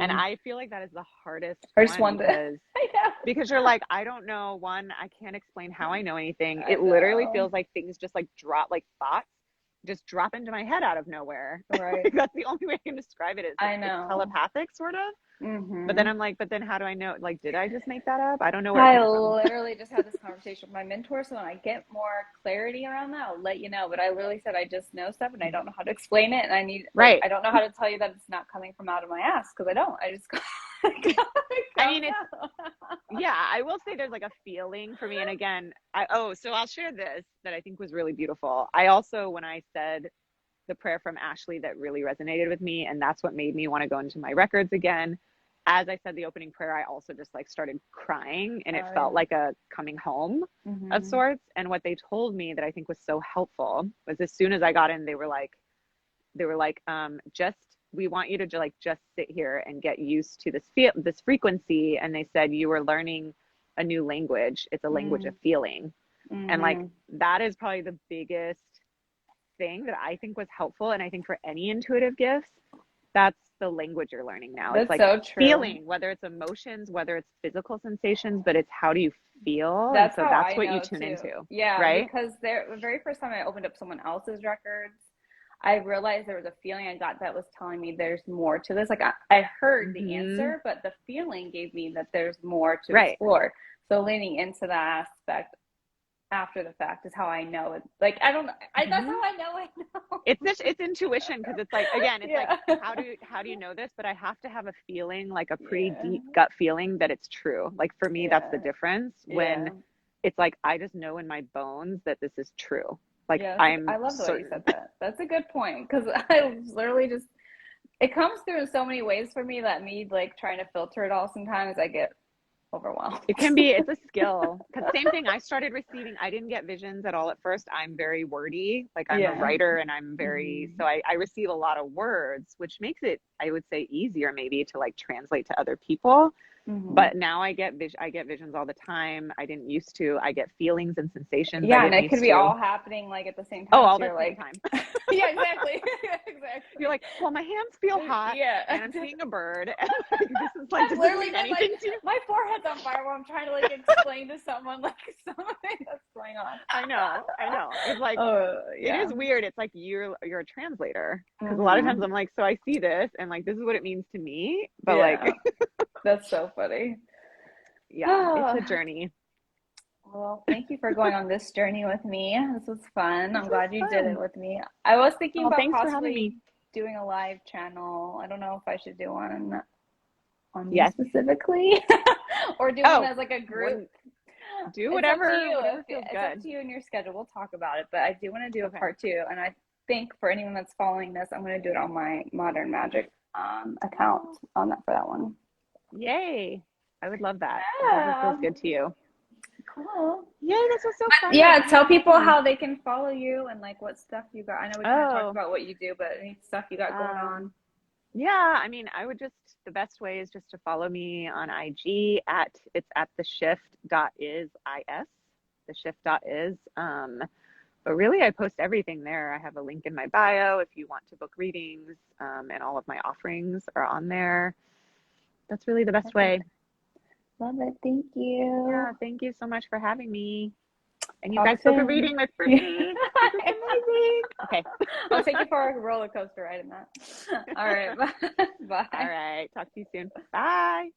And Mm-hmm. I feel like that is the hardest I just one wanted to. because I know. you're like, I don't know. One, I can't explain how I know anything. I It literally know. feels like things just like drop, like thoughts just drop into my head out of nowhere. Right. That's the only way I can describe it. Is I it's know. telepathic sort of. But then Mm-hmm. I'm like, but then how do I know? Like, did I just make that up? I don't know where it I came from. literally just had this conversation with my mentor, so when I get more clarity around that, I'll let you know. But I literally said I just know stuff and I don't know how to explain it, and I need like Right. I don't know how to tell you that it's not coming from out of my ass because I don't. I just it I comes mean, it's, out. yeah, I will say there's like a feeling for me. And again, so I'll share this that I think was really beautiful. I also, when I said the prayer from Ashley, that really resonated with me, and that's what made me want to go into my records again. As I said the opening prayer, I also just like started crying, and it Oh felt yeah. like a coming home of Mm-hmm. sorts. And what they told me that I think was so helpful was as soon as I got in, they were like, just we want you to like just sit here and get used to this frequency. And they said you were learning a new language. It's a language of feeling, and like Mm-hmm. that is probably the biggest thing that I think was helpful. And I think for any intuitive gifts, that's the language you're learning now. It's That's like so true. feeling, whether it's emotions, whether it's physical sensations, but it's how do you feel? And That's so how that's I what you know tune too. into, Yeah, right? because the very first time I opened up someone else's records, I realized there was a feeling I got that was telling me there's more to this. Like I heard the Mm-hmm. answer, but the feeling gave me that there's more to Right. explore. So leaning into that aspect after the fact is how I know it. Like I don't, that's Mm-hmm. how I know I know. It's intuition because it's like, again, it's like Yeah, how do you know this? But I have to have a feeling, like a pretty yeah, deep gut feeling that it's true. Like for me, that's the yeah, difference when yeah. it's like I just know in my bones that this is true. Like Yeah, I'm I love the way you certain. said that. That's a good point because I literally just it comes through in so many ways for me that me like trying to filter it all sometimes I get overwhelmed. It can be, it's a skill. Because same thing, I started receiving, I didn't get visions at all at first. I'm very wordy. Like I'm a Yeah. writer and I'm very, Hmm. so I receive a lot of words, which makes it, I would say, easier maybe to like translate to other people. Hmm. But now I get visions all the time. I didn't used to. I get feelings and sensations I Yeah, and didn't it could used be to. all happening like at the same Oh, time. all So the you're same like, time. yeah, exactly, You're exactly. like, well, my hands feel hot Yeah. and I'm seeing a bird. And like, this is like, I've does this literally mean been like, anything to you? my forehead's on fire while I'm trying to like explain to someone like something that's going on. I know. I know. It's like, Oh, it is yeah. weird. It's like you're a translator because a lot of times Hmm. I'm like, so I see this and like this is what it means to me, but like, Yeah, that's so funny. yeah, it's a journey. Well, thank you for going on this journey with me. This was fun. This I'm was glad you did it fun. with me. I was thinking Oh, about thanks for having possibly me. doing a live channel. I don't know if I should do one on you Yes. specifically or do one Oh, as like a group. wouldn't do It's up to whatever you. feels It's up good. to you and your schedule. We'll talk about it, but I do want to do a Okay. part two, and I think for anyone that's following this, I'm going to do it on my Modern Magic account Oh, on that for that one. yay. I would love that. Whatever feels Yeah, good to you. cool. Yay, this was so fun. Yeah, Thank you tell for having people me. how they can follow you and like what stuff you got. I know we kind of talked Oh, about what you do, but any stuff you got going on. yeah, I mean, I would just, the best way is just to follow me on IG it's at the shift dot is, the shift dot is. But really, I post everything there. I have a link in my bio if you want to book readings, and all of my offerings are on there. That's really the best Perfect. way. Love it. Thank Yeah, you. thank you so much for having me. And you Talk guys book a soon. reading with for me. This is amazing. Okay. I'll take you for a roller coaster ride in that. All right. Bye. All Bye. right. Talk to you soon. Bye.